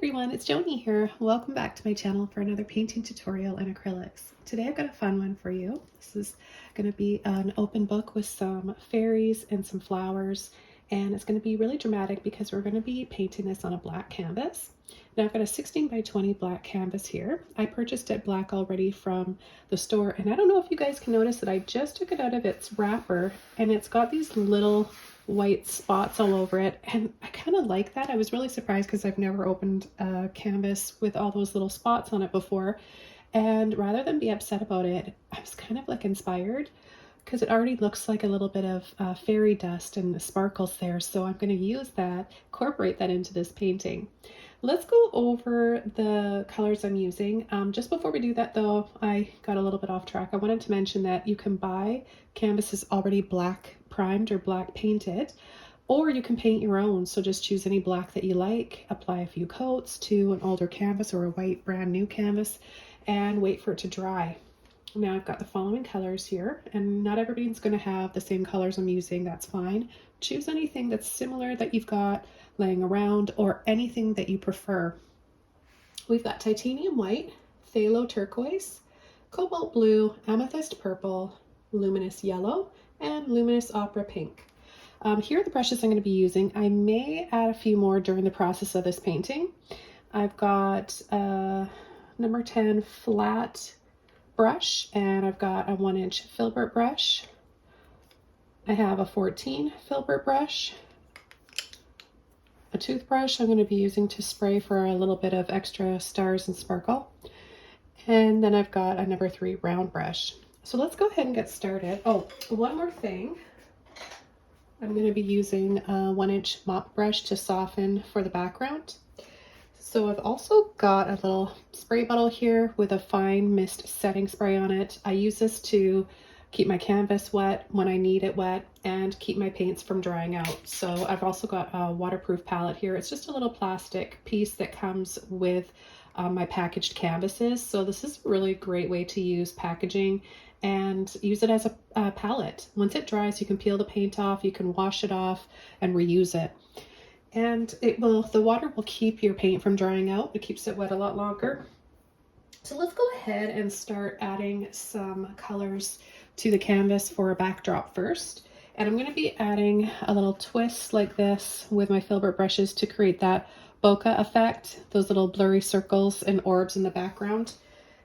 everyone, it's Joni here. Welcome back to my channel for another painting tutorial in acrylics. Today I've got a fun one for you. This is going to be an open book with some fairies and some flowers, and it's going to be really dramatic because we're going to be painting this on a black canvas. Now I've got a 16 by 20 black canvas here. I purchased it black already from the store, and I don't know if you guys can notice that I just took it out of its wrapper and it's got these little white spots all over it, and I kind of like that. I was really surprised because I've never opened a canvas with all those little spots on it before, and rather than be upset about it, I was kind of like inspired because it already looks like a little bit of fairy dust and the sparkles there, so I'm going to use that, incorporate that into this painting. Let's go over the colors I'm using. Just before we do that though, I got a little bit off track. I wanted to mention that you can buy canvases already black primed or black painted, or you can paint your own. So just choose any black that you like, apply a few coats to an older canvas or a white brand new canvas, and wait for it to dry. Now I've got the following colors here, and not everybody's going to have the same colors I'm using. That's fine. Choose anything that's similar that you've got laying around, or anything that you prefer. We've got titanium white, phthalo turquoise, cobalt blue, amethyst purple, luminous yellow, and luminous opera pink. Here are the brushes I'm going to be using. I may add a few more during the process of this painting. I've got a number 10 flat brush, and I've got a 1-inch filbert brush. I have a 14 filbert brush, a toothbrush I'm going to be using to spray for a little bit of extra stars and sparkle, and then I've got a number 3 round brush. So let's go ahead and get started. Oh, one more thing. I'm going to be using a 1-inch mop brush to soften for the background. So I've also got a little spray bottle here with a fine mist setting spray on it. I use this to keep my canvas wet when I need it wet and keep my paints from drying out. So I've also got a waterproof palette here. It's just a little plastic piece that comes with my packaged canvases. So this is a really great way to use packaging and use it as a palette. Once it dries, you can peel the paint off, you can wash it off and reuse it. And the water will keep your paint from drying out. It keeps it wet a lot longer. So let's go ahead and start adding some colors to the canvas for a backdrop first. And I'm going to be adding a little twist like this with my filbert brushes to create that bokeh effect, those little blurry circles and orbs in the background.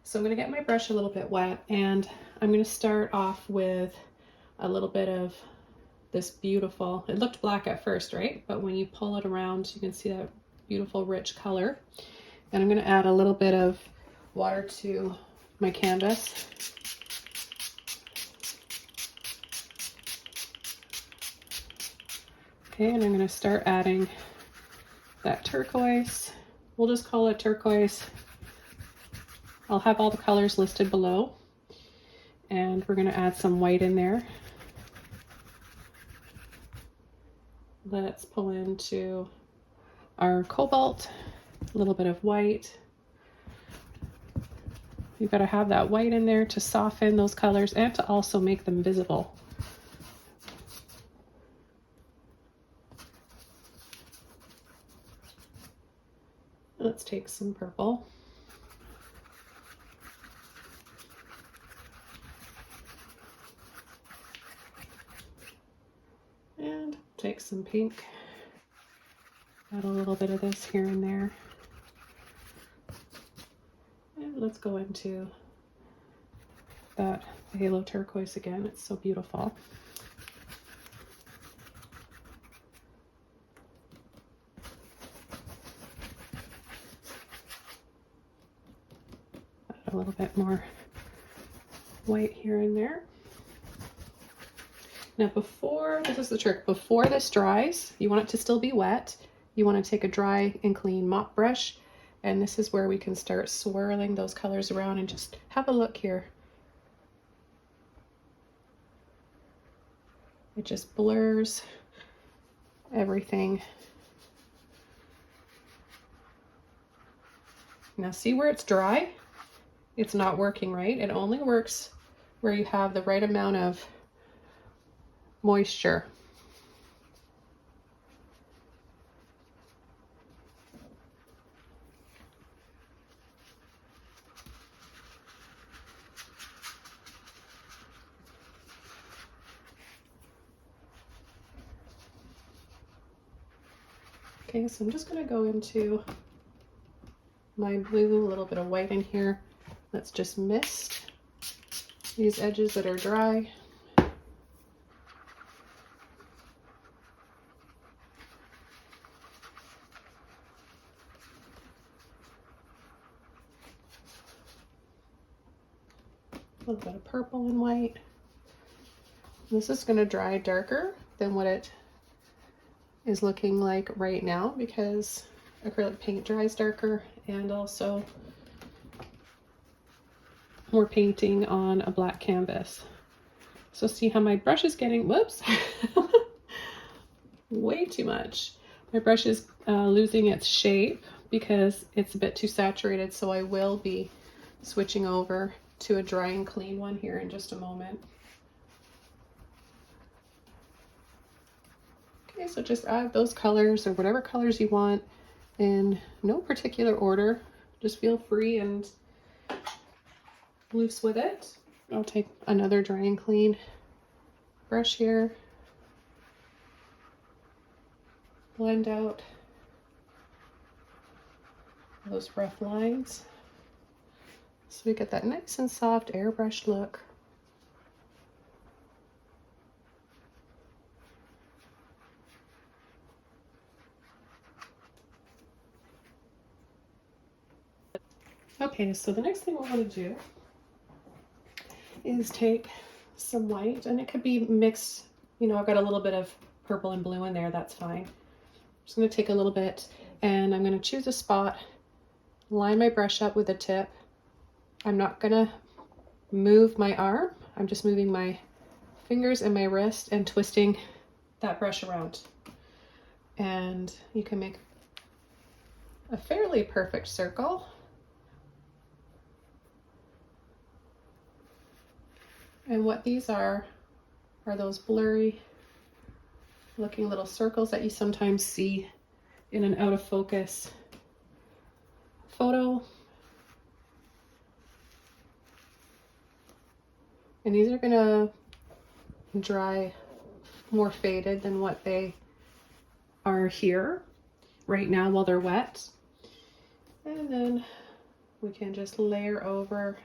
So I'm going to get my brush a little bit wet, and I'm going to start off with a little bit of this beautiful, it looked black at first, right? But when you pull it around, you can see that beautiful rich color. And I'm going to add a little bit of water to my canvas. Okay, and I'm going to start adding that turquoise. We'll just call it turquoise. I'll have all the colors listed below. And we're going to add some white in there. Let's pull into our cobalt, a little bit of white. You've got to have that white in there to soften those colors and to also make them visible. Let's take some purple. And take some pink. Add a little bit of this here and there. And let's go into that halo turquoise again. It's so beautiful. Add a little bit more white here and there. Now this is the trick, before this dries, you want it to still be wet. You want to take a dry and clean mop brush, and this is where we can start swirling those colors around, and just have a look here. It just blurs everything. Now see where it's dry? It's not working right. It only works where you have the right amount of moisture. Okay, so I'm just going to go into my blue, a little bit of white in here. Let's just mist these edges that are dry. A little bit of purple and white. This is going to dry darker than what it is looking like right now because acrylic paint dries darker, and also we're painting on a black canvas. So see how my brush is getting, whoops, way too much. My brush is losing its shape because it's a bit too saturated, so I will be switching over to a dry and clean one here in just a moment. Okay, so just add those colors or whatever colors you want in no particular order. Just feel free and loose with it. I'll take another dry and clean brush here. Blend out those rough lines so we get that nice and soft airbrushed look. Okay, so the next thing we want to do is take some white, and it could be mixed, you know, I've got a little bit of purple and blue in there, that's fine. I'm just going to take a little bit, and I'm going to choose a spot, line my brush up with a tip. I'm not going to move my arm, I'm just moving my fingers and my wrist and twisting that brush around. And you can make a fairly perfect circle. And what these are those blurry looking little circles that you sometimes see in an out of focus photo. And these are gonna dry more faded than what they are here right now while they're wet. And then we can just layer over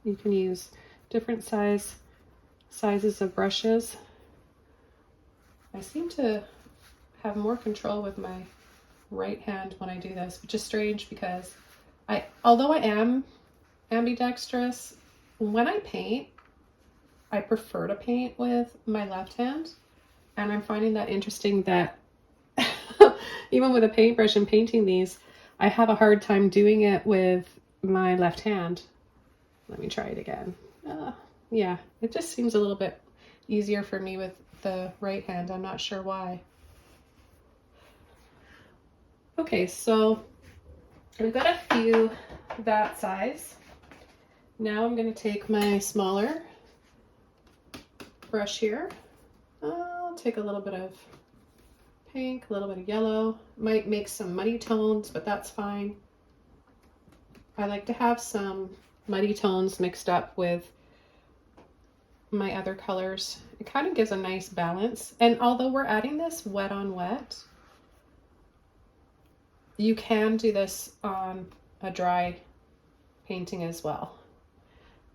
You can use different sizes of brushes. I seem to have more control with my right hand when I do this, which is strange because although I am ambidextrous, when I paint, I prefer to paint with my left hand. And I'm finding that interesting that even with a paintbrush and painting these, I have a hard time doing it with my left hand. Let me try it again. Yeah, it just seems a little bit easier for me with the right hand. I'm not sure why. Okay, so I've got a few that size. Now I'm going to take my smaller brush here. I'll take a little bit of pink, a little bit of yellow. Might make some muddy tones, but that's fine. I like to have some muddy tones mixed up with my other colors. It kind of gives a nice balance. And although we're adding this wet on wet, you can do this on a dry painting as well.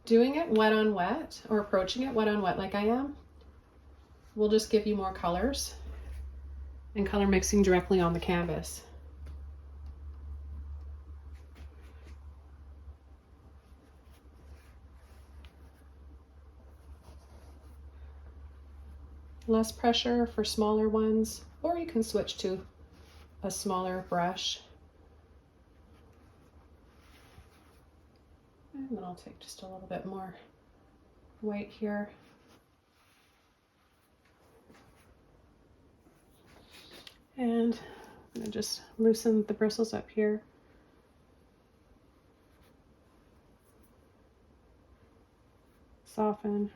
Doing it wet on wet, or approaching it wet on wet like I am, will just give you more colors and color mixing directly on the canvas. Less pressure for smaller ones, or you can switch to a smaller brush. And then I'll take just a little bit more white here. And I'm gonna just loosen the bristles up here. Soften.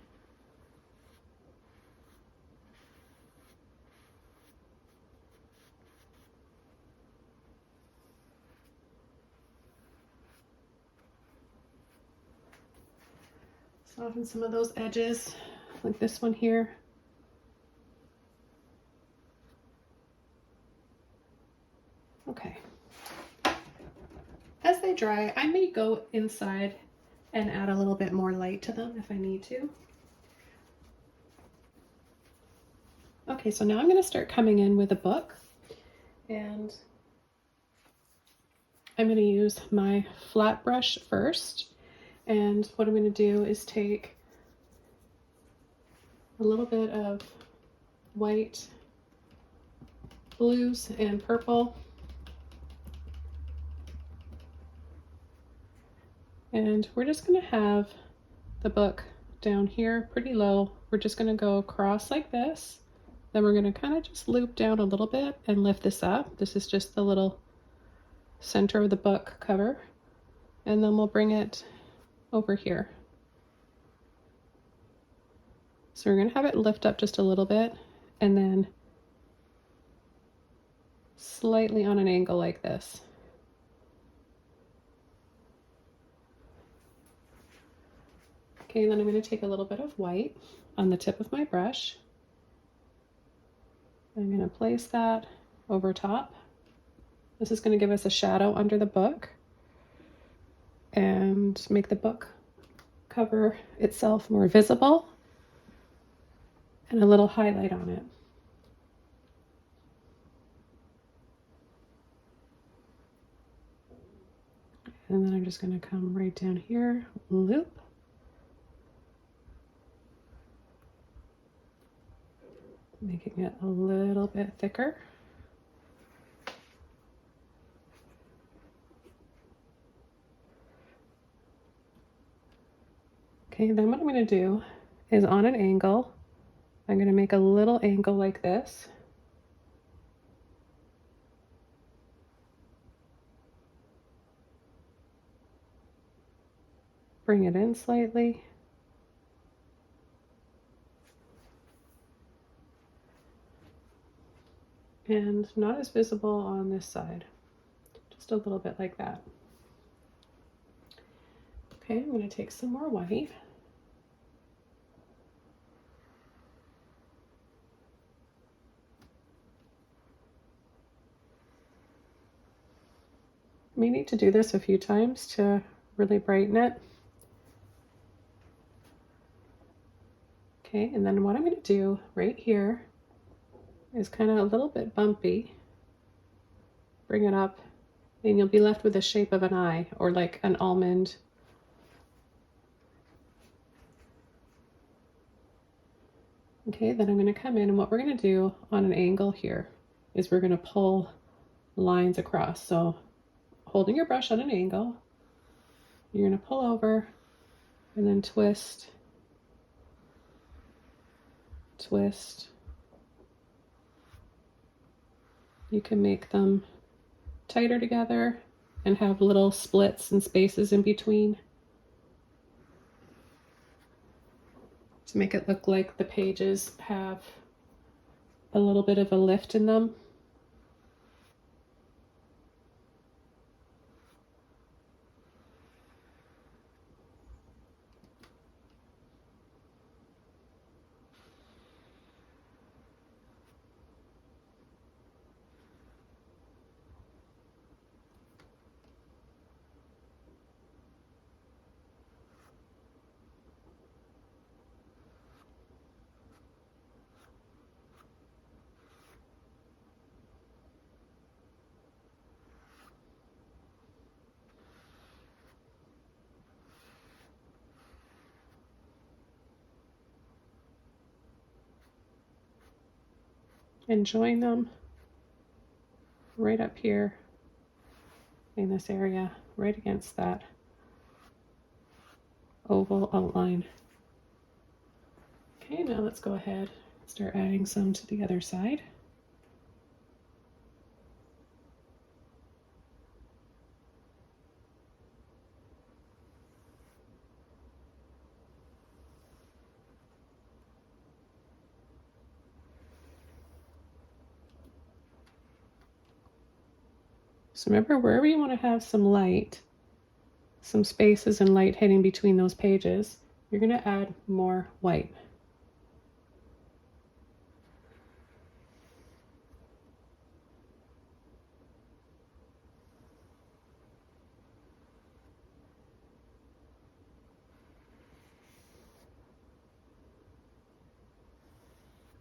Soften some of those edges, like this one here. Okay. As they dry, I may go inside and add a little bit more light to them if I need to. Okay, so now I'm going to start coming in with a book, and I'm going to use my flat brush first. And what I'm going to do is take a little bit of white, blues, and purple, and we're just going to have the book down here pretty low. We're just going to go across like this. Then we're going to kind of just loop down a little bit and lift this up. This is just the little center of the book cover. And then we'll bring it over here. So we're going to have it lift up just a little bit and then slightly on an angle like this. Okay, then I'm going to take a little bit of white on the tip of my brush. I'm going to place that over top. This is going to give us a shadow under the book and make the book cover itself more visible, and a little highlight on it. And then I'm just going to come right down here, loop. Making it a little bit thicker. Okay, then what I'm going to do is on an angle, I'm going to make a little angle like this. Bring it in slightly. And not as visible on this side, just a little bit like that. Okay, I'm going to take some more white. You may need to do this a few times to really brighten it. Okay, and then what I'm going to do right here is kind of a little bit bumpy. Bring it up, and you'll be left with the shape of an eye or like an almond. Okay, then I'm going to come in, and what we're going to do on an angle here is we're going to pull lines across. So holding your brush on an angle, you're going to pull over and then twist, twist. You can make them tighter together and have little splits and spaces in between to make it look like the pages have a little bit of a lift in them. And join them right up here in this area, right against that oval outline. Okay, now let's go ahead and start adding some to the other side. So remember, wherever you want to have some light, some spaces and light hitting between those pages, you're going to add more white.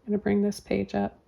I'm going to bring this page up.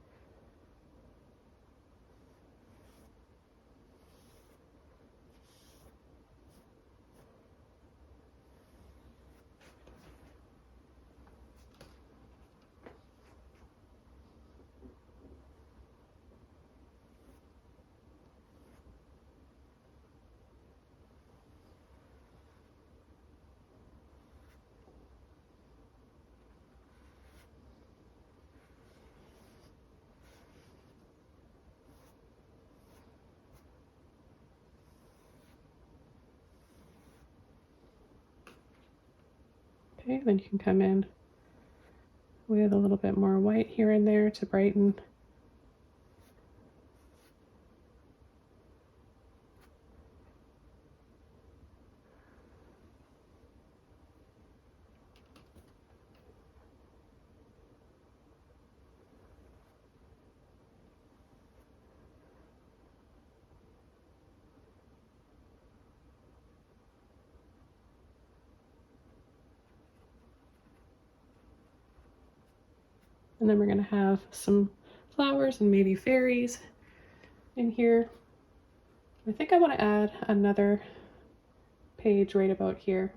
Okay, then you can come in with a little bit more white here and there to brighten. And then we're going to have some flowers and maybe fairies in here. I think I want to add another page right about here.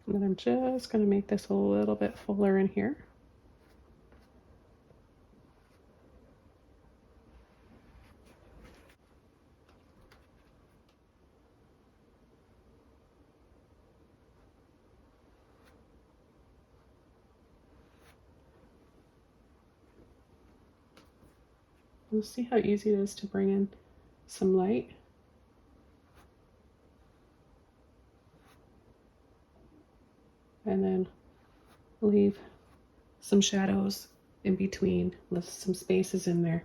And then I'm just going to make this a little bit fuller in here. You'll see how easy it is to bring in some light. And then leave some shadows in between, with some spaces in there.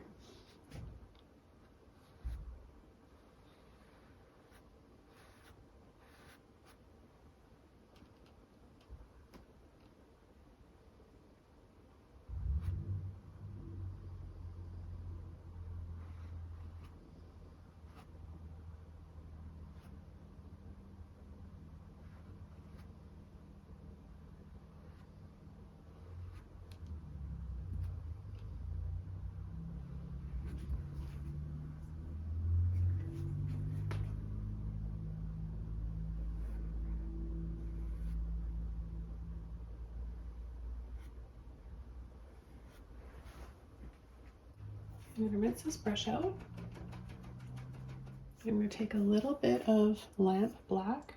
I'm going to rinse this brush out. I'm going to take a little bit of lamp black.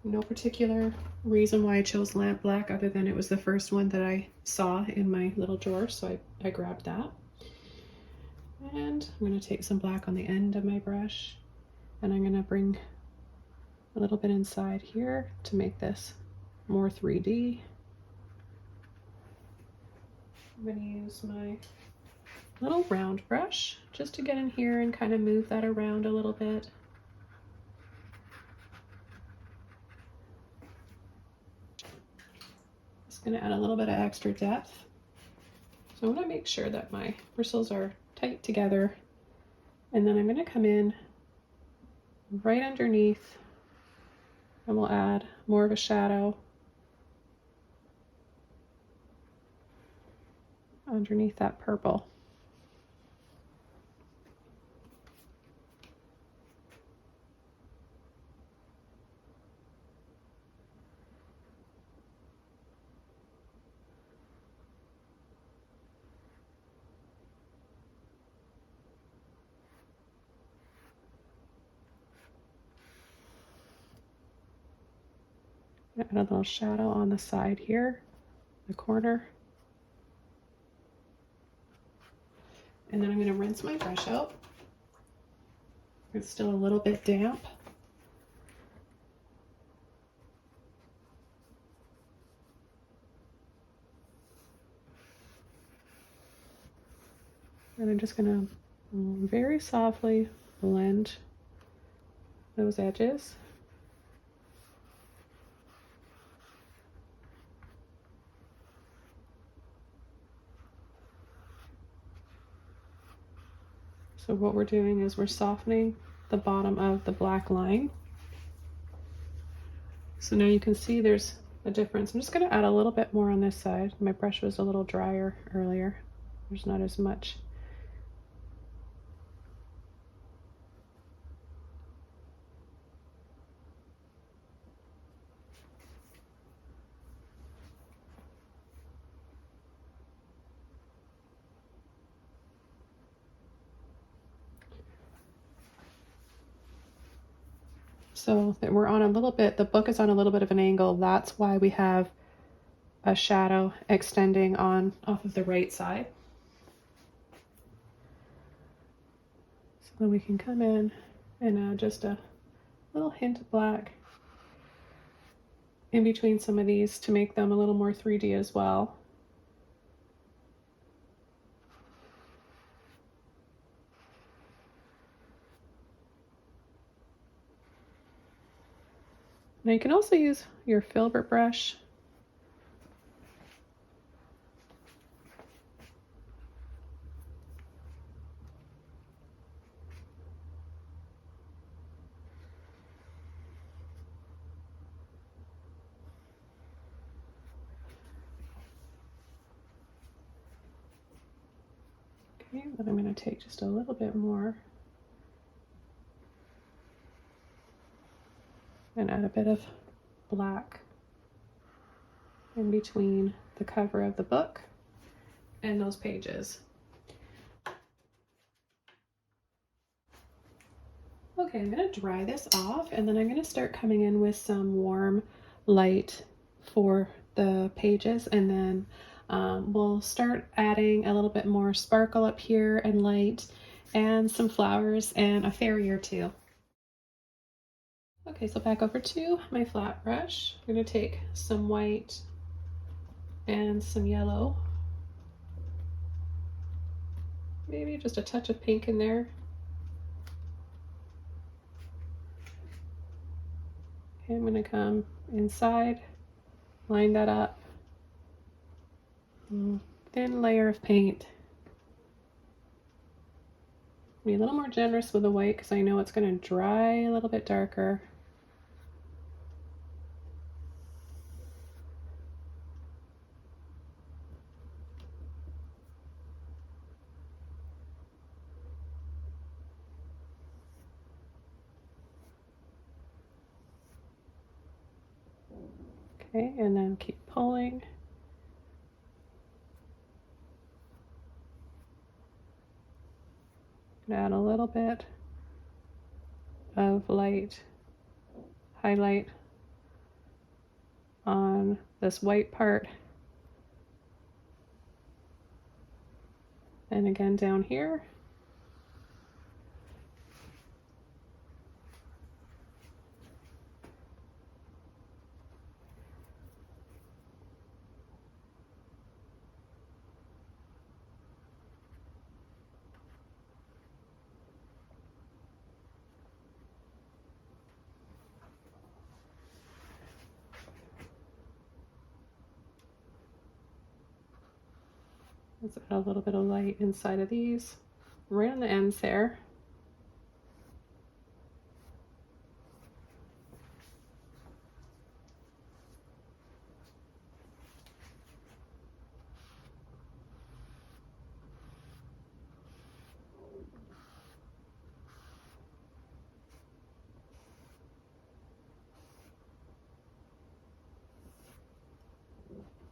No particular reason why I chose lamp black other than it was the first one that I saw in my little drawer, so I grabbed that. And I'm going to take some black on the end of my brush, and I'm going to bring a little bit inside here to make this more 3D. I'm going to use my little round brush just to get in here and kind of move that around a little bit. Just going to add a little bit of extra depth. So I want to make sure that my bristles are tight together, and then I'm going to come in right underneath and we'll add more of a shadow underneath that purple. Add a little shadow on the side here, the corner. And then I'm going to rinse my brush out. It's still a little bit damp. And I'm just gonna very softly blend those edges. So what we're doing is we're softening the bottom of the black line. So now you can see there's a difference. I'm just going to add a little bit more on this side. My brush was a little drier earlier. There's not as much. So that we're on a little bit, the book is on a little bit of an angle. That's why we have a shadow extending on off of the right side. So then we can come in and add just a little hint of black in between some of these to make them a little more 3D as well. Now you can also use your filbert brush. Okay, but I'm going to take just a little bit more and add a bit of black in between the cover of the book and those pages. Okay, I'm going to dry this off and then I'm going to start coming in with some warm light for the pages, and then we'll start adding a little bit more sparkle up here and light and some flowers and a fairy or two. Okay, so back over to my flat brush. I'm going to take some white and some yellow, maybe just a touch of pink in there. Okay, I'm going to come inside, line that up, thin layer of paint. Be a little more generous with the white because I know it's going to dry a little bit darker. Okay, and then keep pulling. Add a little bit of light highlight on this white part, and again down here. Let's add a little bit of light inside of these, right on the ends there.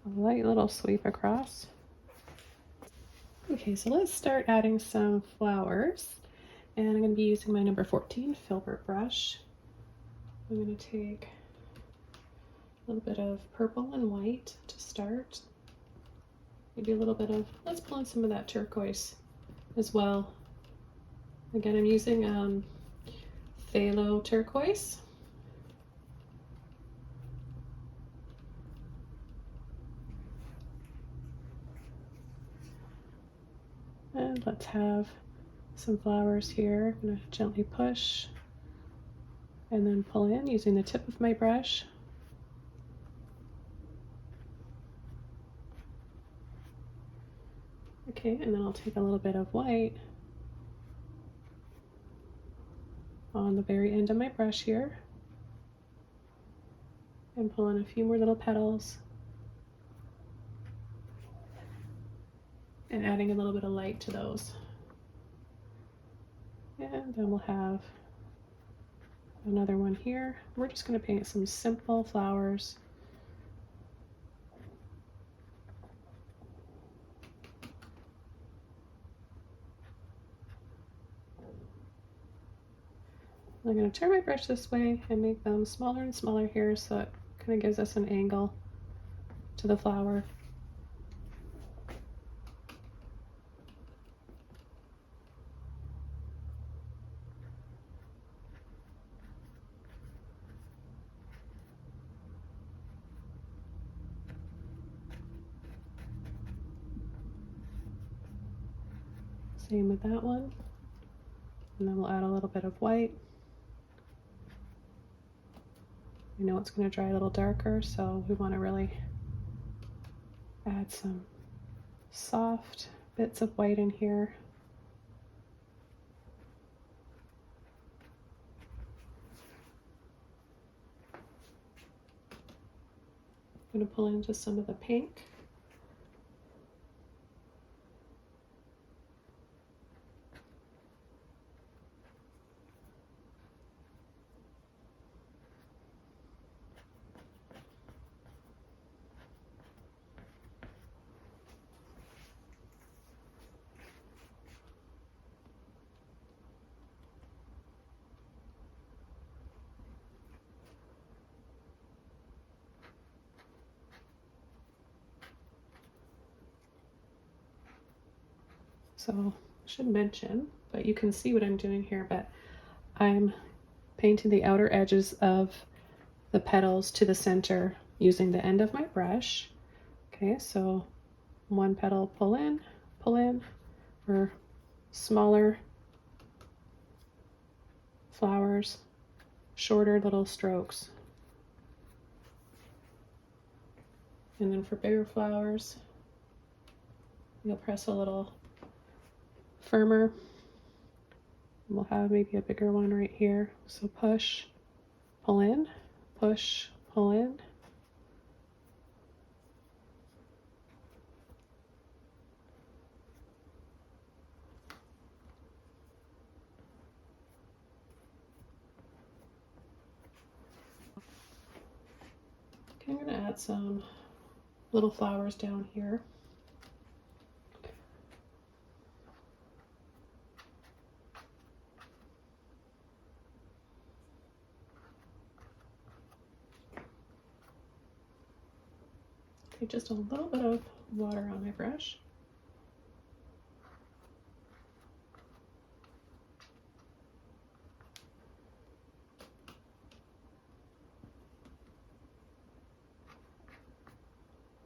A light little sweep across. Okay, so let's start adding some flowers. And I'm going to be using my number 14 filbert brush. I'm going to take a little bit of purple and white to start. Maybe a little bit of, let's pull in some of that turquoise as well. Again, I'm using Thalo turquoise. And let's have some flowers here. I'm going to gently push and then pull in using the tip of my brush. Okay, and then I'll take a little bit of white on the very end of my brush here and pull in a few more little petals and adding a little bit of light to those. And then we'll have another one here. We're just going to paint some simple flowers. I'm going to turn my brush this way and make them smaller and smaller here so it kind of gives us an angle to the flower. Same with that one. And then we'll add a little bit of white. We know it's going to dry a little darker, so we want to really add some soft bits of white in here. I'm going to pull in just some of the pink. So I should mention, but you can see what I'm doing here, but I'm painting the outer edges of the petals to the center using the end of my brush. Okay, so one petal, pull in, or smaller flowers, shorter little strokes. And then for bigger flowers, you'll press a little firmer. We'll have maybe a bigger one right here. So push, pull in, push, pull in. Okay, I'm going to add some little flowers down here. Okay, just a little bit of water on my brush.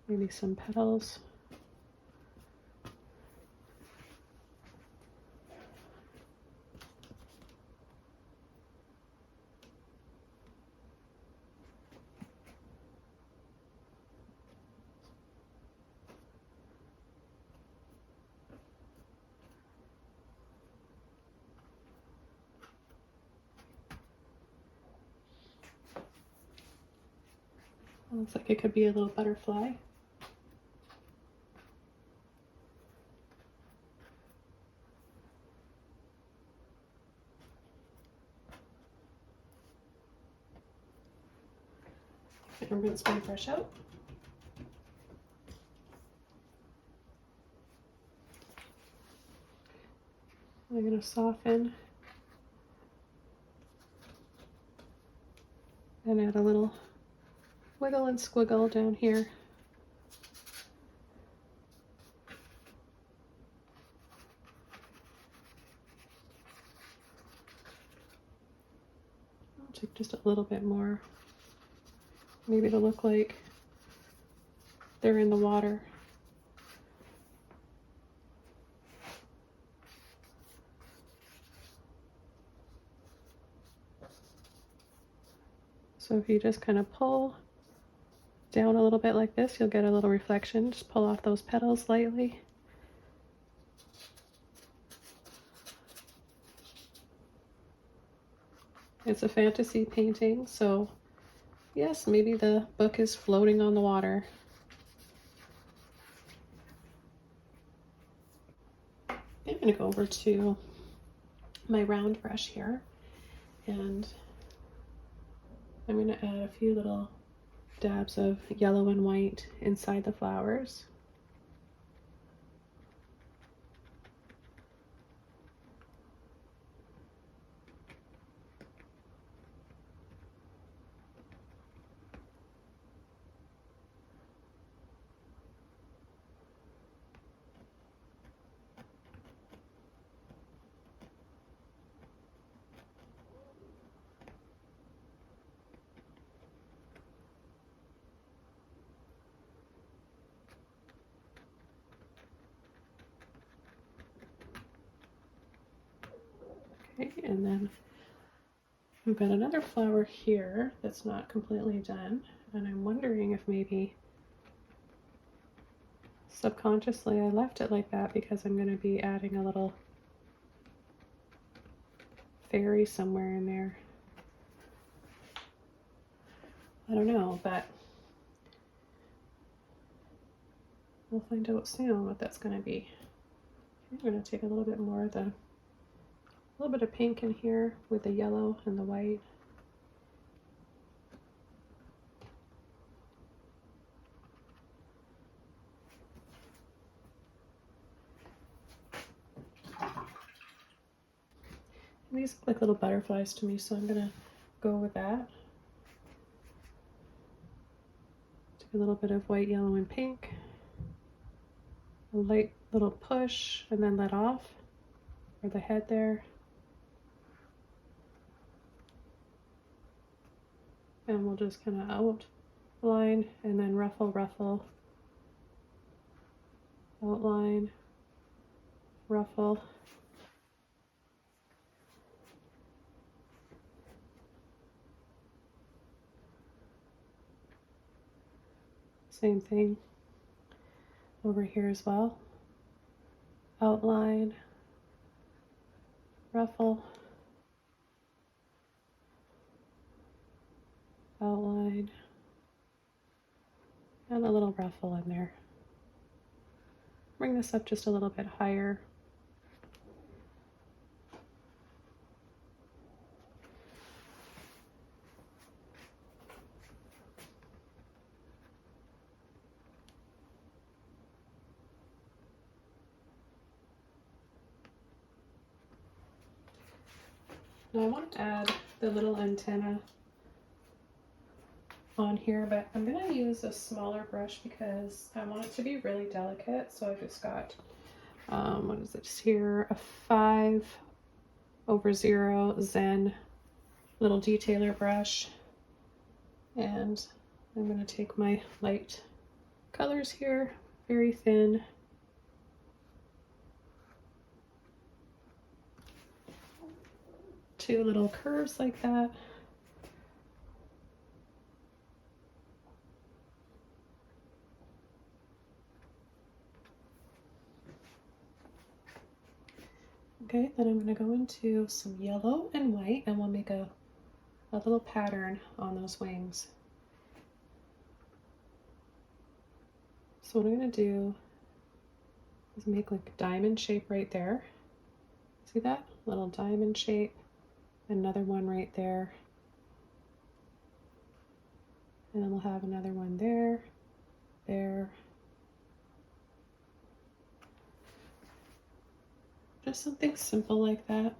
Maybe some petals. Looks like it could be a little butterfly. I'm going to brush out. I'm going to soften and add a little wiggle and squiggle down here. I'll take just a little bit more, maybe to look like they're in the water. So if you just kind of pull down a little bit like this, you'll get a little reflection. Just pull off those petals lightly. It's a fantasy painting, so yes, maybe the book is floating on the water. I'm going to go over to my round brush here, and I'm going to add a few little dabs of yellow and white inside the flowers. Okay, and then we've got another flower here that's not completely done, and I'm wondering if maybe subconsciously I left it like that because I'm going to be adding a little fairy somewhere in there. I don't know, but we'll find out soon what that's going to be. I'm going to take a little bit more of a little bit of pink in here with the yellow and the white. And these look like little butterflies to me, so I'm going to go with that. Take a little bit of white, yellow, and pink. A light little push and then let off for the head there. And we'll just kind of outline and then ruffle, ruffle, outline, ruffle. Same thing over here as well. Outline, ruffle, outline, and a little ruffle in there. Bring this up just a little bit higher. Now I want to add the little antenna on here, but I'm going to use a smaller brush because I want it to be really delicate. So I just got, what is this here? A 5/0 Zen little detailer brush. And I'm going to take my light colors here, very thin. Two little curves like that. Okay, then I'm going to go into some yellow and white, and we'll make a little pattern on those wings. So what I'm going to do is make like a diamond shape right there. See that? Little diamond shape. Another one right there. And then we'll have another one there, there. Just something simple like that.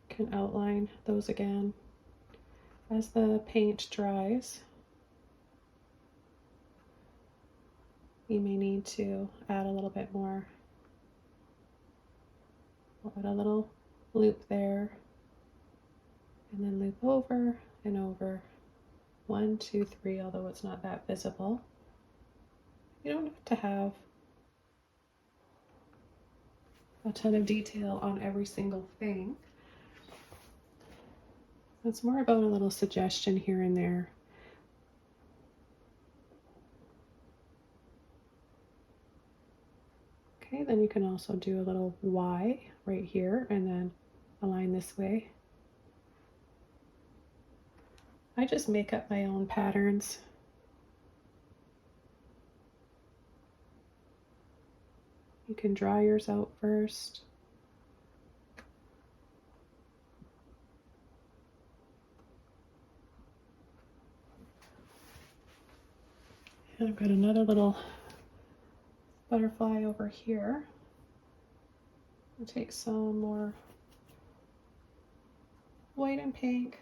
Can outline those again. As the paint dries, you may need to add a little bit more. I'll add a little loop there, and then loop over and over. 1, 2, 3, although it's not that visible. You don't have to have a ton of detail on every single thing. It's more about a little suggestion here and there. Okay, then you can also do a little Y right here and then align this way. I just make up my own patterns. You can draw yours out first. And I've got another little butterfly over here. I'll take some more white and pink.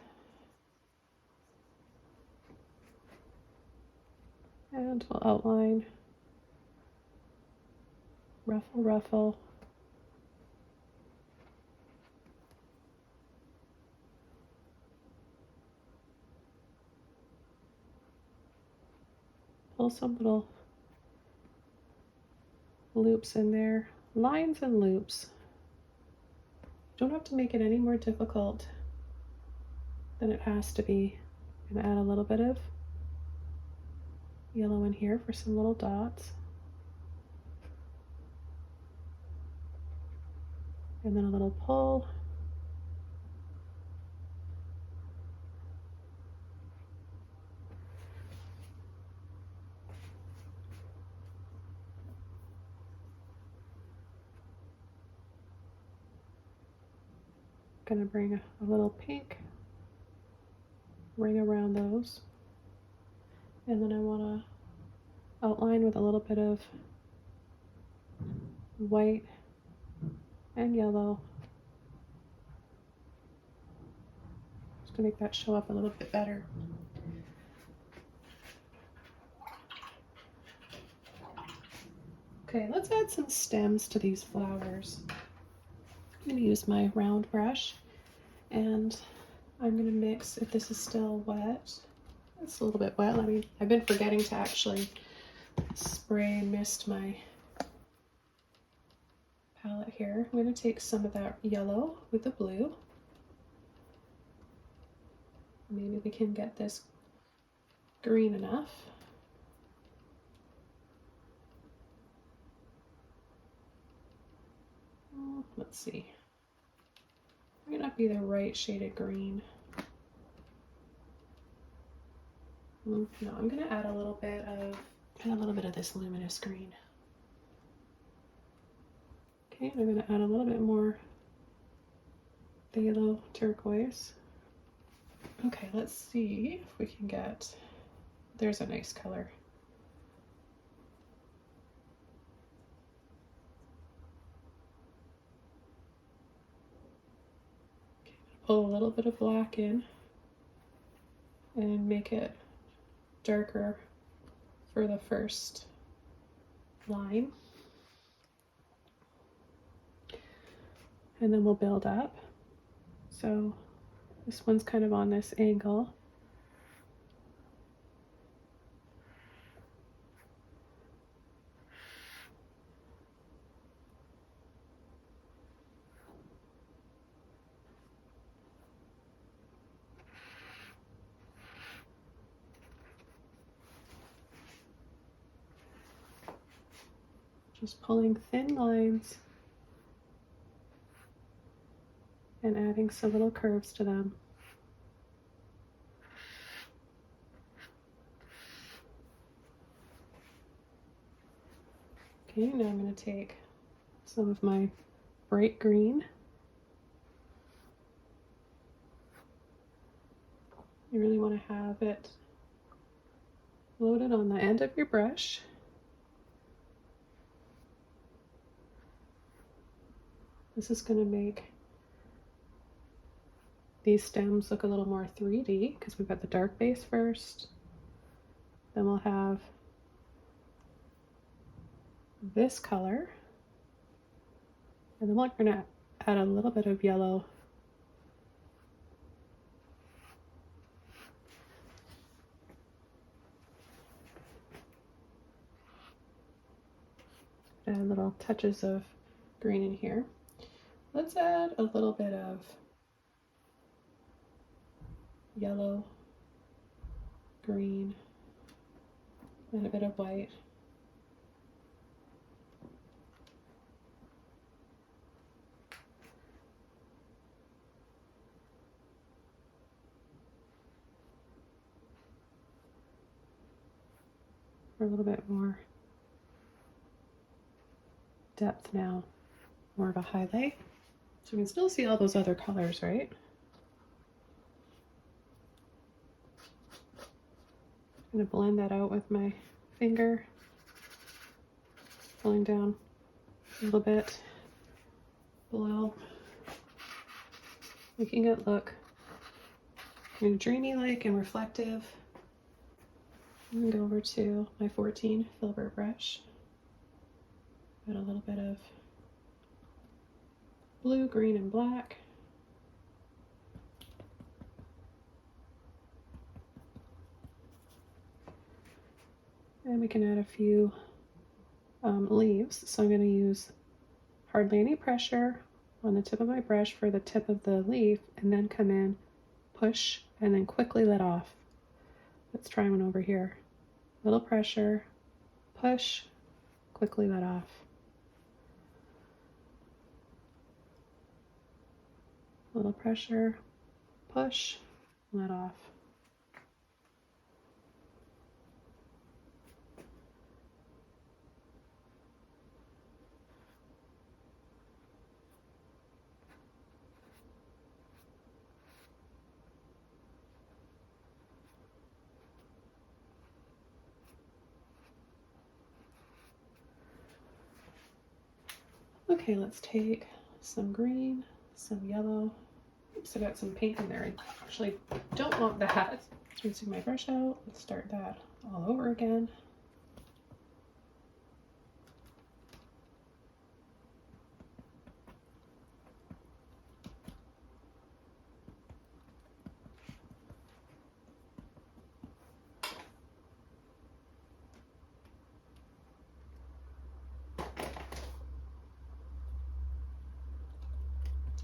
And we'll outline, ruffle, ruffle. Pull some little loops in there, lines and loops. Don't have to make it any more difficult than it has to be. I'm gonna add a little bit of yellow in here for some little dots. And then a little pull. Gonna bring a little pink ring around those. And then I wanna outline with a little bit of white and yellow. Just to make that show up a little bit better. Okay, let's add some stems to these flowers. I'm going to use my round brush and I'm going to mix, if this is still wet, it's a little bit wet. I've been forgetting to actually spray and mist my palette here. I'm going to take some of that yellow with the blue. Maybe we can get this green enough. Let's see. Might not be the right shaded green. No, I'm gonna add a little bit of this luminous green. Okay, and I'm gonna add a little bit more Thalo turquoise. Okay, let's see if we can get, there's a nice color. Okay, pull a little bit of black in and make it darker for the first line. And then we'll build up. So this one's kind of on this angle. Just pulling thin lines and adding some little curves to them. Okay, now I'm going to take some of my bright green. You really want to have it loaded on the end of your brush. This is going to make these stems look a little more 3D because we've got the dark base first. Then we'll have this color. And then we're going to add a little bit of yellow. Add little touches of green in here. Let's add a little bit of yellow, green, and a bit of white. For a little bit more depth now, more of a highlight. So we can still see all those other colors, right? I'm going to blend that out with my finger, pulling down a little bit below, making it look kind of dreamy-like and reflective. I'm going to go over to my 14 filbert brush. Got a little bit of blue, green, and black. And we can add a few leaves. So I'm going to use hardly any pressure on the tip of my brush for the tip of the leaf, and then come in, push, and then quickly let off. Let's try one over here. Little pressure, push, quickly let off. Little pressure, push, let off. Okay, let's take some green, some yellow. Oops, I got some paint in there. I actually don't want that. Rinsing my brush out. Let's start that all over again.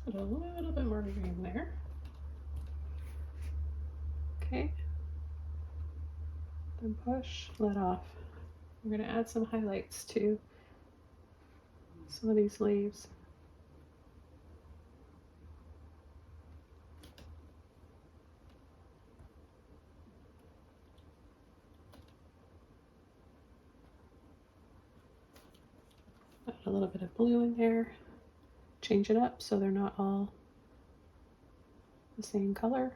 Put a little bit more green there. Okay. Then push, let off. We're going to add some highlights to some of these leaves. Add a little bit of blue in there. Change it up so they're not all the same color.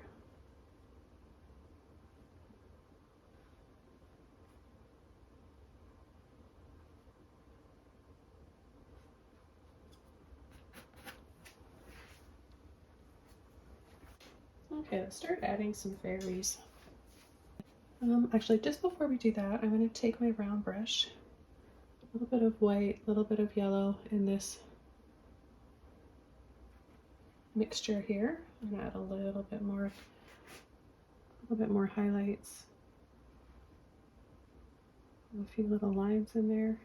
Okay, let's start adding some fairies. Actually, just before we do that, I'm going to take my round brush, a little bit of white, a little bit of yellow in this mixture here. I'm going to add a little bit more highlights. A few little lines in there.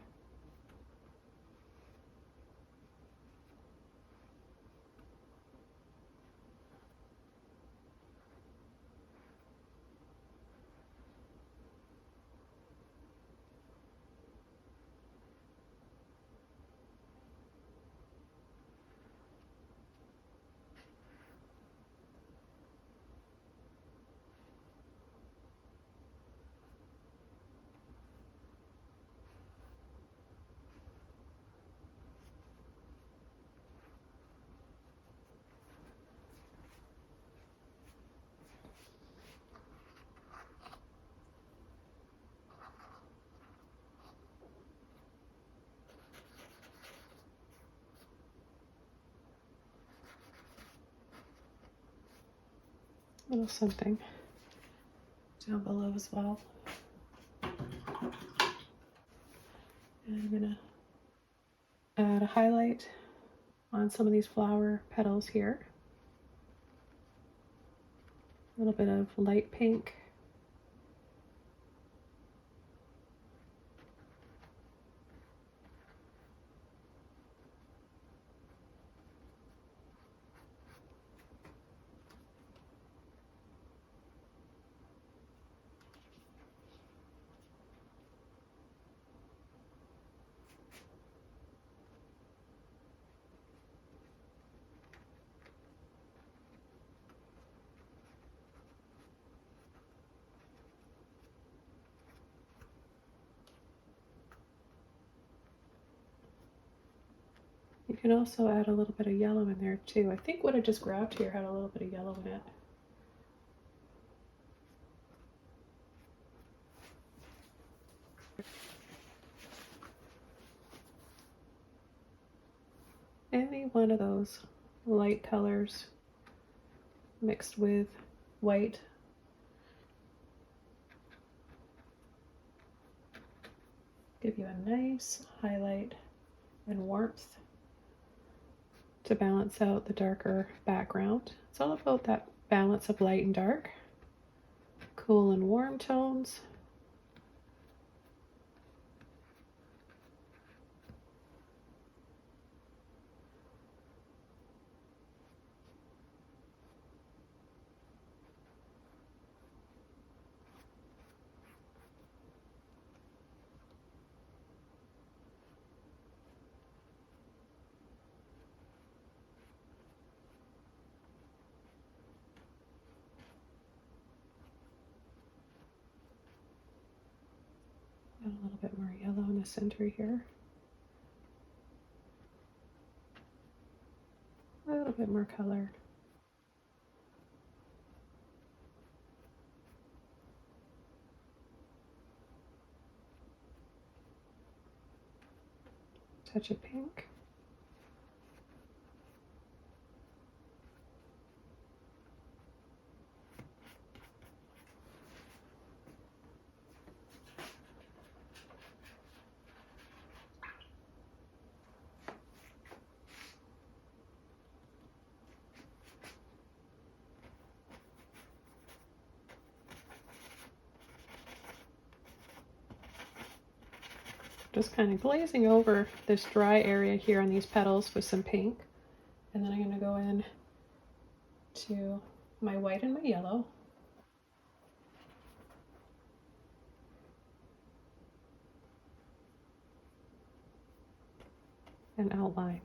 A little something down below as well. And I'm going to add a highlight on some of these flower petals here. A little bit of light pink. can also add a little bit of yellow in there too. I think what I just grabbed here had a little bit of yellow in it. Any one of those light colors mixed with white give you a nice highlight and warmth to balance out the darker background. It's all about that balance of light and dark, cool and warm tones. Add a little bit more yellow in the center here. A little bit more color. Touch of pink. Just kind of glazing over this dry area here on these petals with some pink. And then I'm going to go in to my white and my yellow. And outline.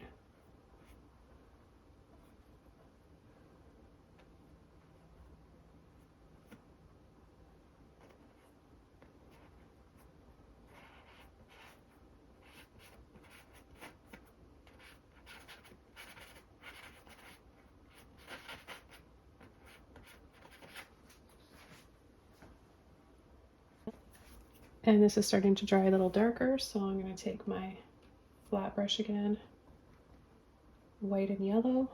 And this is starting to dry a little darker, so I'm going to take my flat brush again, white and yellow.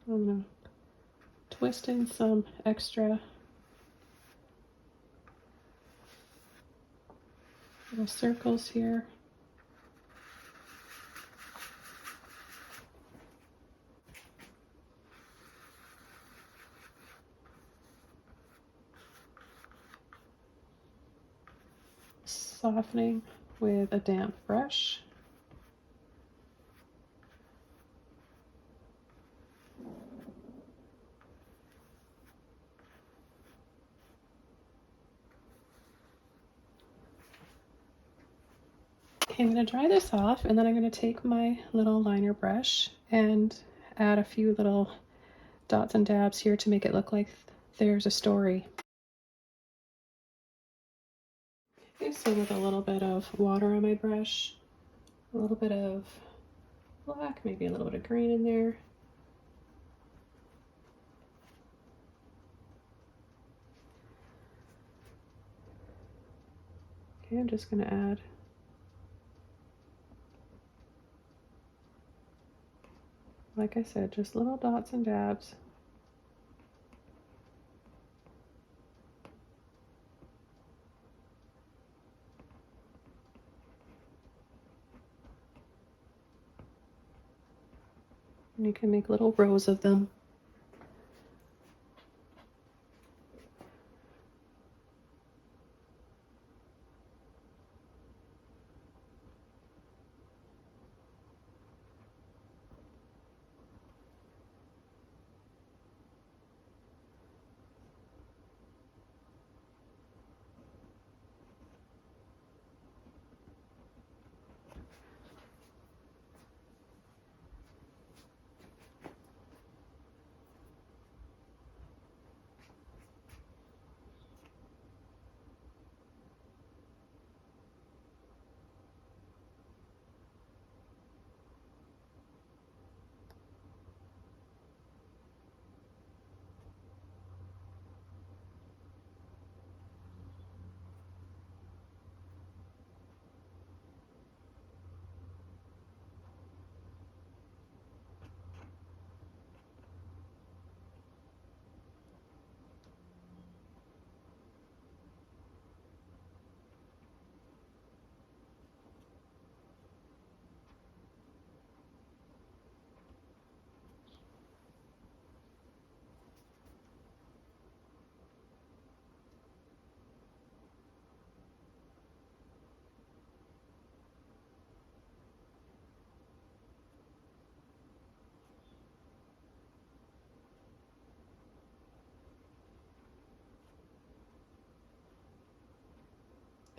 I'm going to twist in some extra little circles here. Softening with a damp brush. Okay, I'm going to dry this off, and then I'm going to take my little liner brush and add a few little dots and dabs here to make it look like there's a story. Okay, so with a little bit of water on my brush, a little bit of black, maybe a little bit of green in there. Okay, I'm just going to add like I said, just little dots and dabs. And you can make little rows of them.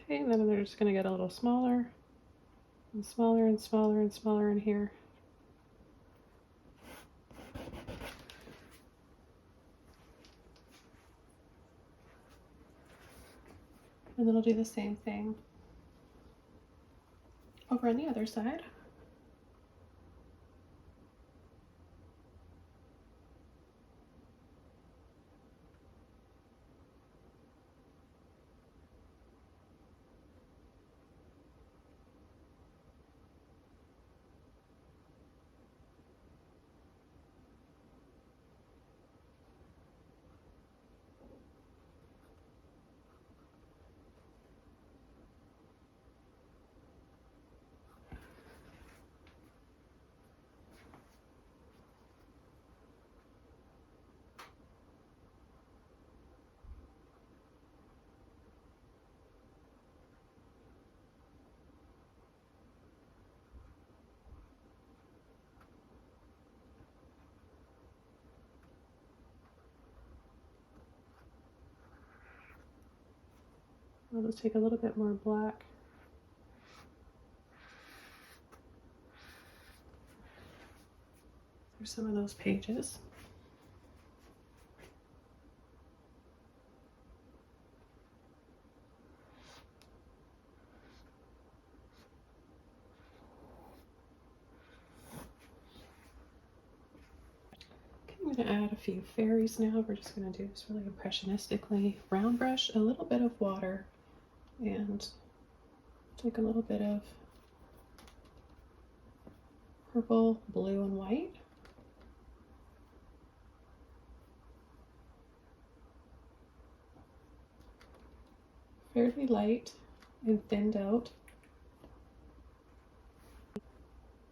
Okay, and then they're just going to get a little smaller and smaller and smaller and smaller in here. And then I'll do the same thing over on the other side. I'll just take a little bit more black. For some of those pages. Okay, I'm going to add a few fairies now. We're just going to do this really impressionistically. Round brush, a little bit of water, and take a little bit of purple, blue, and white. Fairly light and thinned out.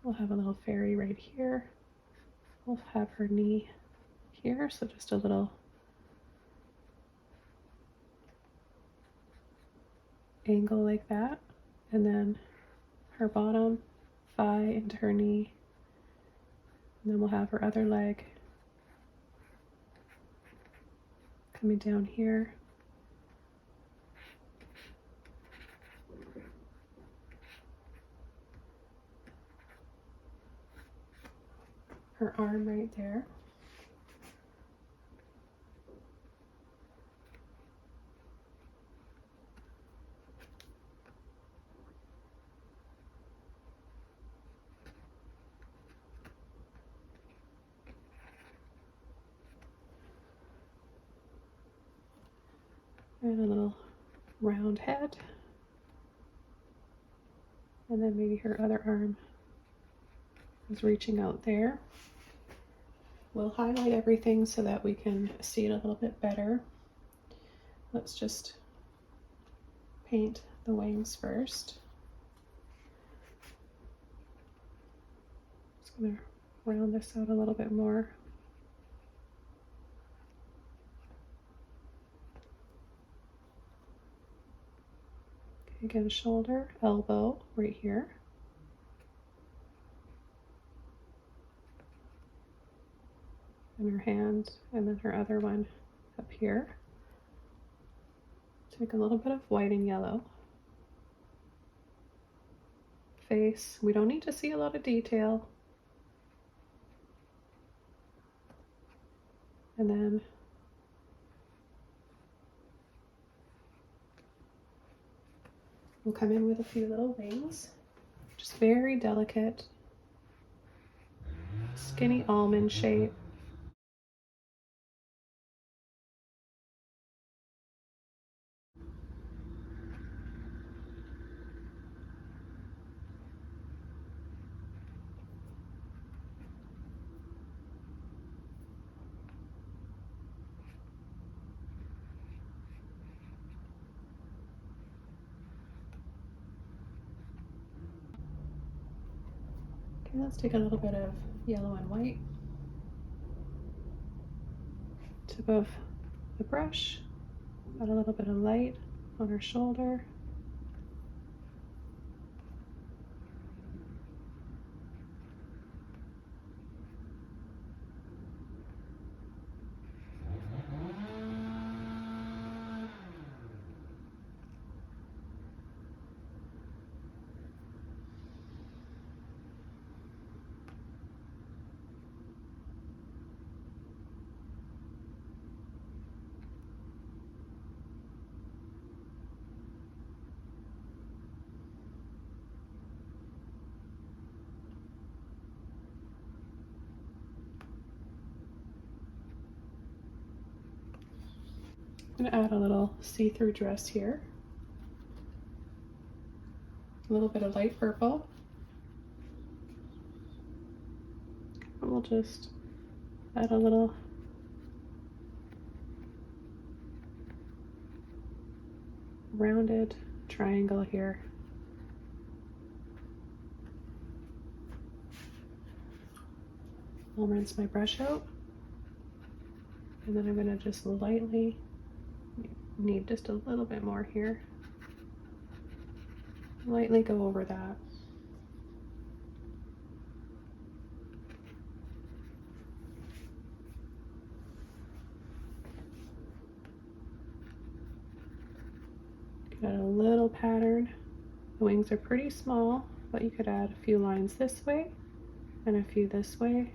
We'll have a little fairy right here. We'll have her knee here, so just a little angle like that. And then her bottom thigh into her knee. And then we'll have her other leg coming down here. Her arm right there. And a little round head. And then maybe her other arm is reaching out there. We'll highlight everything so that we can see it a little bit better. Let's just paint the wings first. Just gonna round this out a little bit more. Okay, again, shoulder, elbow right here. And her hand, and then her other one up here. Take a little bit of white and yellow. Face, we don't need to see a lot of detail. And then we'll come in with a few little wings, just very delicate, skinny almond shape. Okay, let's take a little bit of yellow and white. Tip of the brush, add a little bit of light on her shoulder. I'm gonna add a little see-through dress here. A little bit of light purple. And we'll just add a little rounded triangle here. I'll rinse my brush out. And then I'm gonna just lightly, need just a little bit more here. Lightly go over that. Add a little pattern. The wings are pretty small, but you could add a few lines this way and a few this way.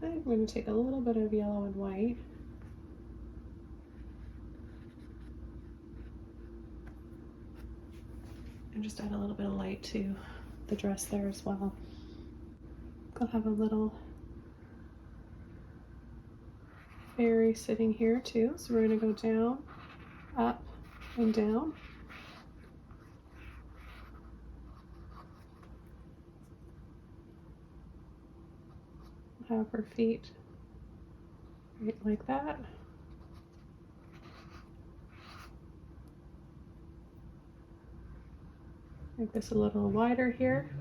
I'm going to take a little bit of yellow and white. And just add a little bit of light to the dress there as well. I'll have a little fairy sitting here too. So we're going to go down, up, and down. Have her feet right like that. Make this a little wider here.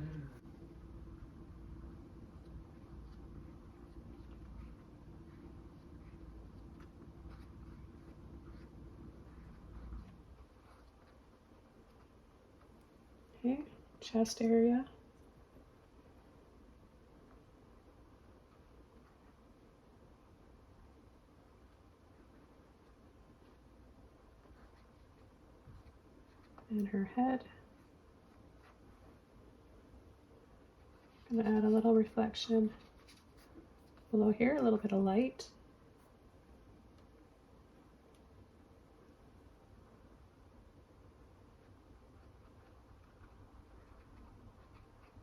Okay, chest area. And her head. I'm going to add a little reflection below here, a little bit of light.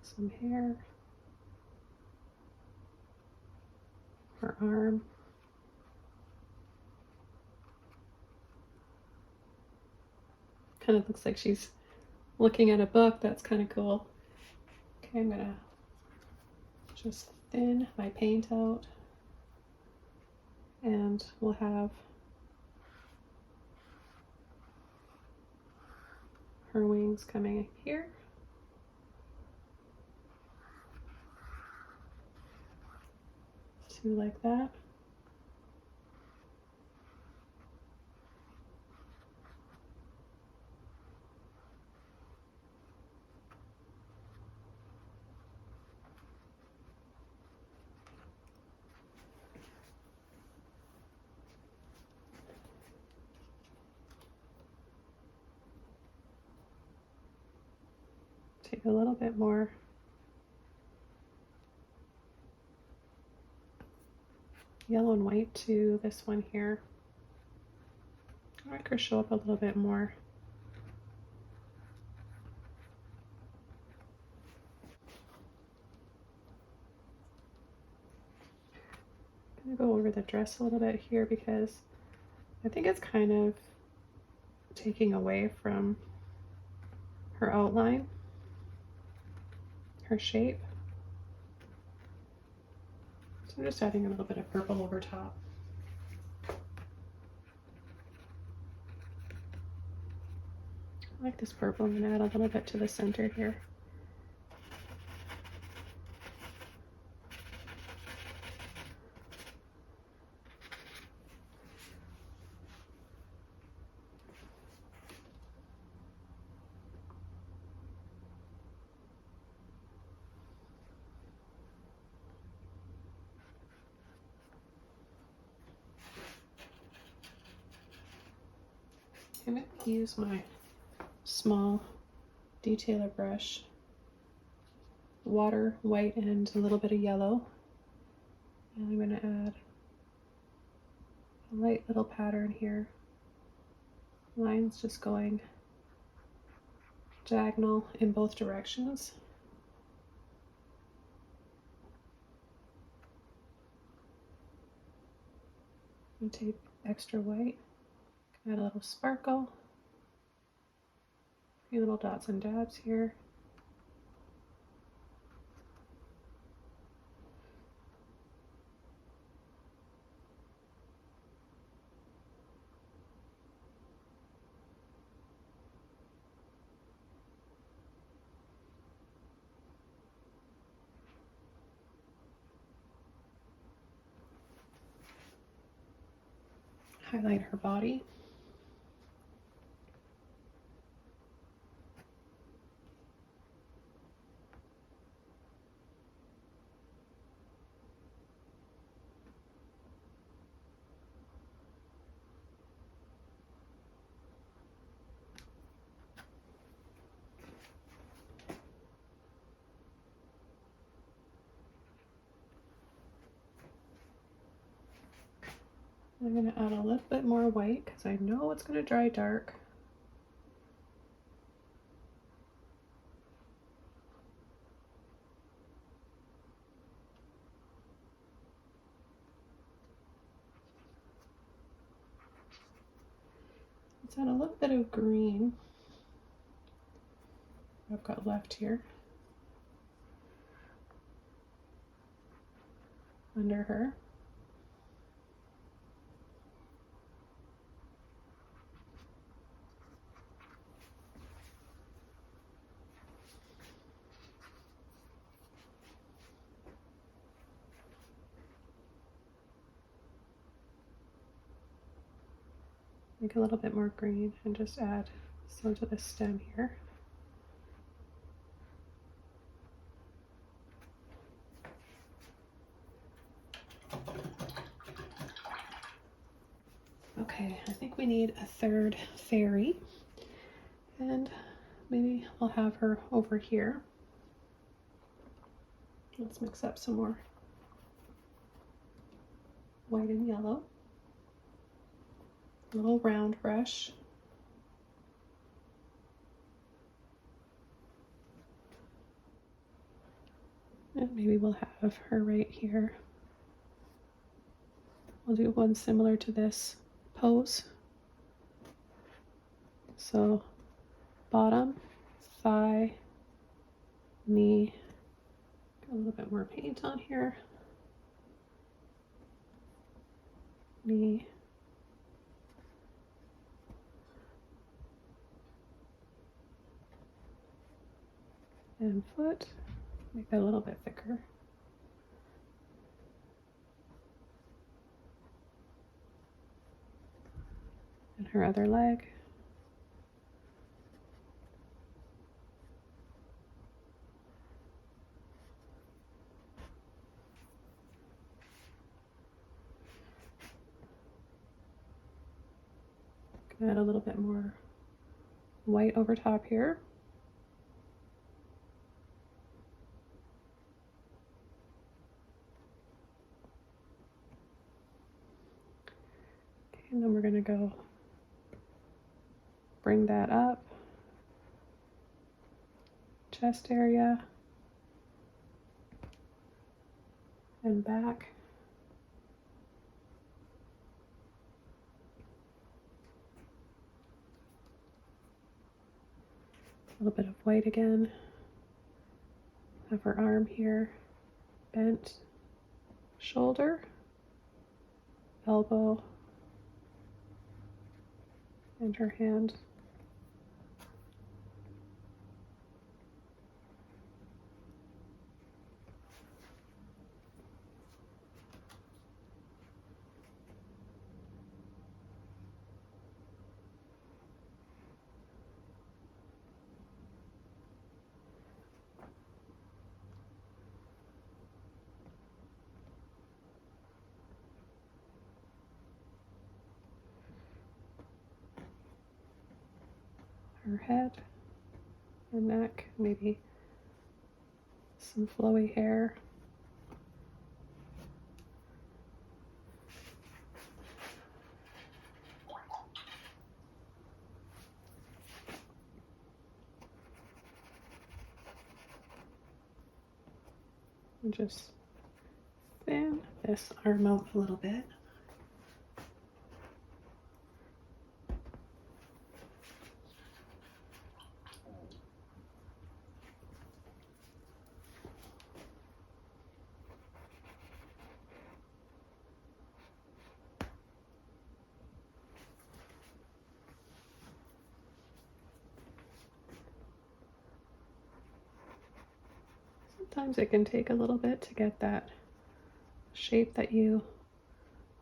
Some hair. Her arm. Kind of looks like she's looking at a book. That's kind of cool. Okay, I'm gonna just thin my paint out, and we'll have her wings coming here. Two like that. Take a little bit more yellow and white to this one here. I'll make her show up a little bit more. I'm gonna go over the dress a little bit here because I think it's kind of taking away from her outline, her shape. So I'm just adding a little bit of purple over top. I like this purple. I'm gonna add a little bit to the center here. I'm going to use my small detailer brush, water, white, and a little bit of yellow. And I'm going to add a light little pattern here. Lines just going diagonal in both directions. And take extra white, add a little sparkle, a few little dots and dabs here. Highlight her body. I'm going to add a little bit more white because I know it's going to dry dark. Let's add a little bit of green I've got left here under her. Make a little bit more green and just add some to the stem here. Okay, I think we need a third fairy, and maybe I'll have her over here. Let's mix up some more white and yellow. A little round brush. And maybe we'll have her right here. We'll do one similar to this pose. So bottom, thigh, knee. Got a little bit more paint on here. Knee. And foot. Make that a little bit thicker. her other leg. Add a little bit more white over top here. Okay, and then we're going to go bring that up, chest area, and back. A little bit of white again. Have her arm here, bent, shoulder, elbow, and her hand. Her head, her neck, maybe some flowy hair. And just thin this arm out a little bit. Sometimes it can take a little bit to get that shape that you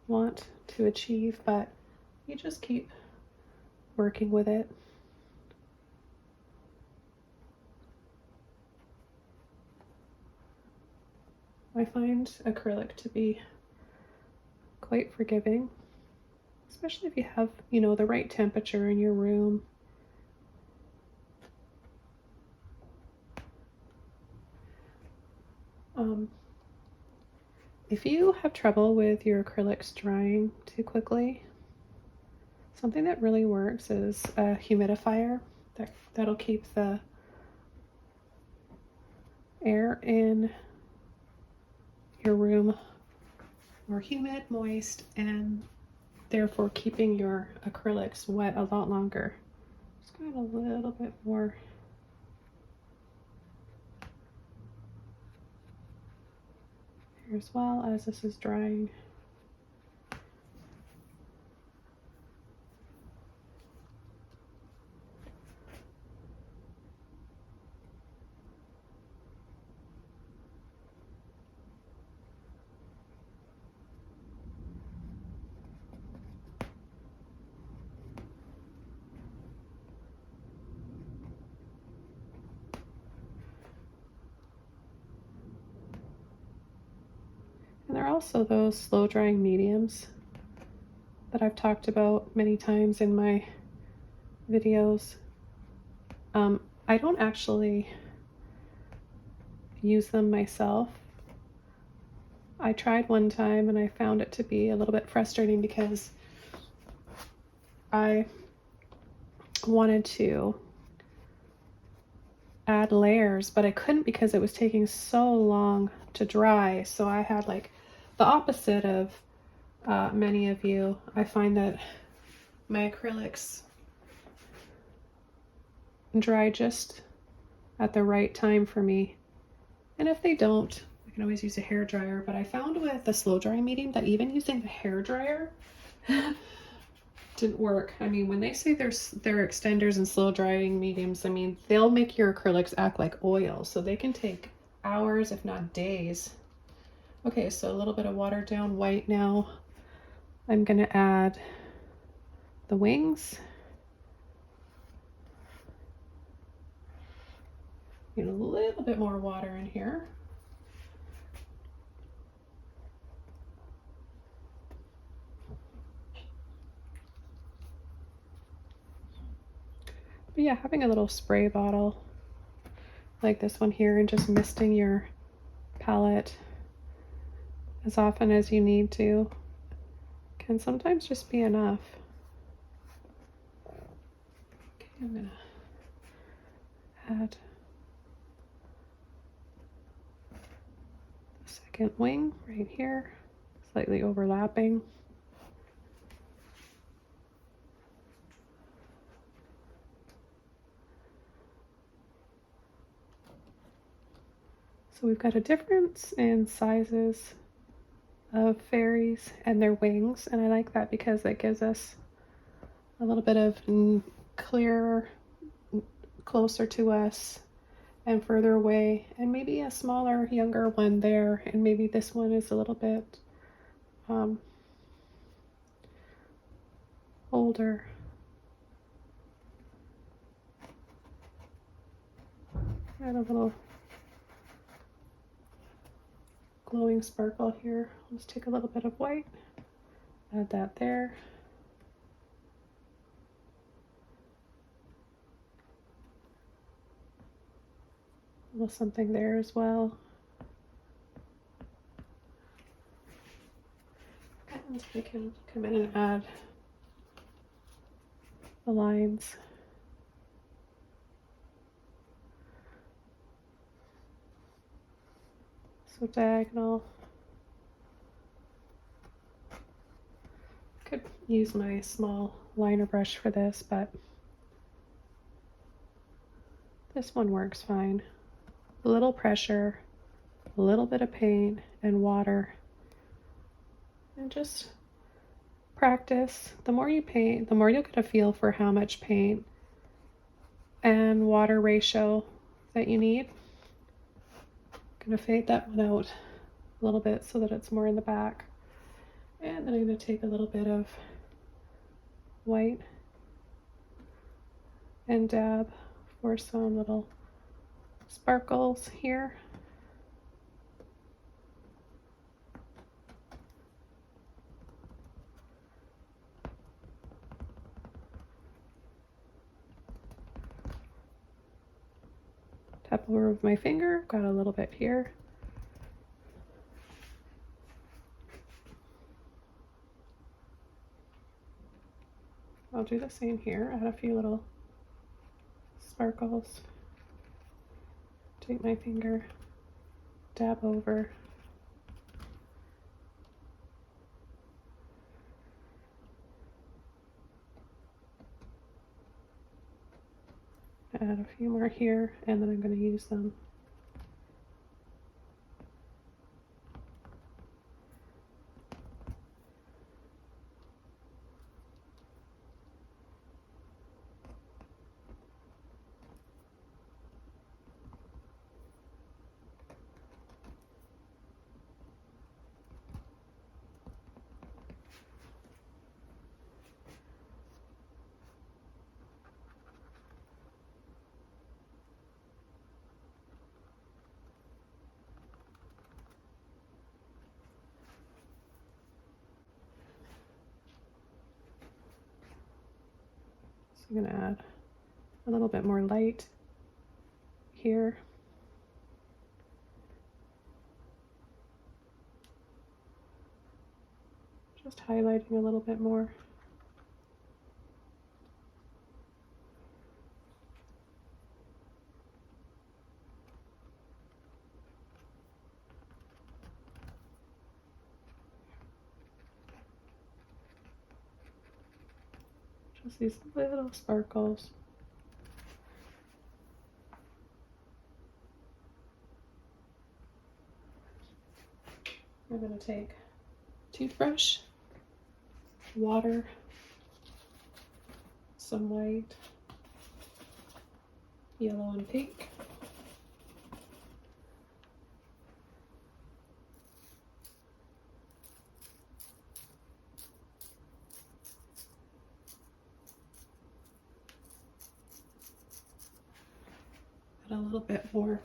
want to achieve, but you just keep working with it. I find acrylic to be quite forgiving, especially if you have, you know, the right temperature in your room. If you have trouble with your acrylics drying too quickly, something that really works is a humidifier. That'll keep the air in your room more humid, moist, and therefore keeping your acrylics wet a lot longer. Just got a little bit more. As well as this is drying. And there are also those slow drying mediums that I've talked about many times in my videos. I don't actually use them myself. I tried one time and I found it to be a little bit frustrating because I wanted to add layers, but I couldn't because it was taking so long to dry. So I had like the opposite of many of you. I find that my acrylics dry just at the right time for me. And if they don't, I can always use a hair dryer. But I found with the slow drying medium that even using the hair dryer didn't work. I mean, when they say they're extenders and slow drying mediums, I mean, they'll make your acrylics act like oil. So they can take hours, if not days. Okay, so a little bit of watered down white now. I'm gonna add the wings. Get a little bit more water in here. But yeah, having a little spray bottle like this one here and just misting your palette as often as you need to can sometimes just be enough. Okay, I'm gonna add the second wing right here, slightly overlapping. So we've got a difference in sizes of fairies and their wings, and I like that because it gives us a little bit of clearer, closer to us and further away, and maybe a smaller, younger one there, and maybe this one is a little bit older. Add a little glowing sparkle here. Let's take a little bit of white, add that there. A little something there as well. And we can come in and add the lines. So diagonal. Could use my small liner brush for this, but this one works fine. A little pressure, a little bit of paint and water, and just practice. The more you paint, the more you'll get a feel for how much paint and water ratio that you need. I'm gonna fade that one out a little bit so that it's more in the back. And then I'm gonna take a little bit of white and dab for some little sparkles here. Tap over with my finger, got a little bit here. I'll do the same here, add a few little sparkles. Take my finger, dab over. Add a few more here, and then I'm going to use them. I'm going to add a little bit more light here. Just highlighting a little bit more. Just these little sparkles. I'm going to take toothbrush, water, some white, yellow and pink. Put a little bit more.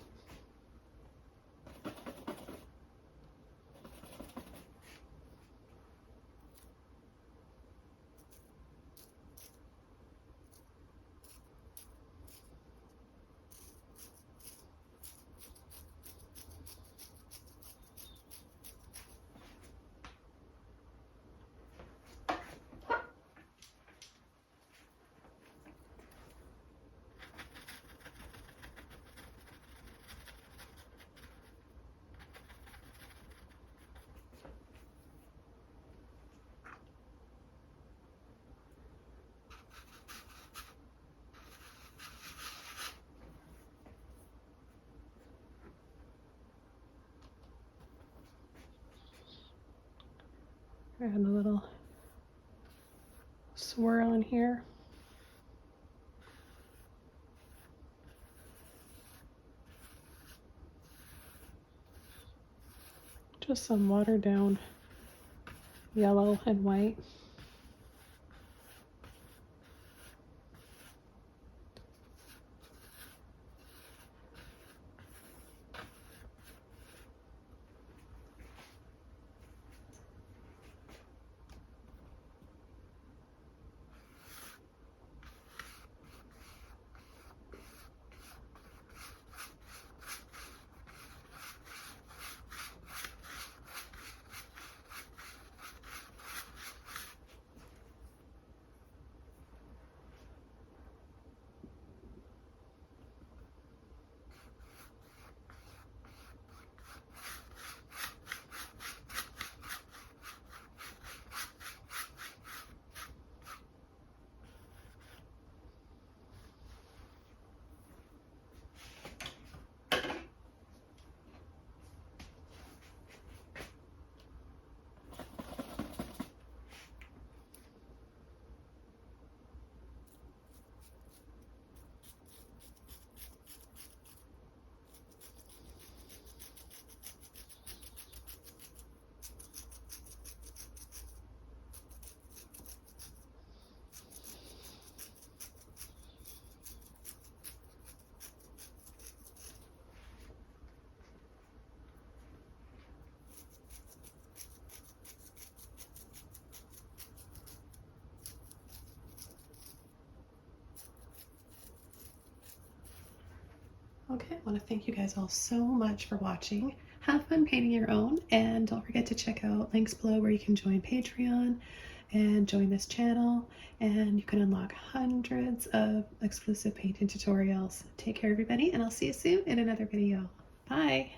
Add a little swirl in here. Just some watered down yellow and white. Okay, I want to thank you guys all so much for watching. Have fun painting your own, and don't forget to check out links below where you can join Patreon and join this channel, and you can unlock hundreds of exclusive painting tutorials. Take care, everybody, and I'll see you soon in another video. Bye!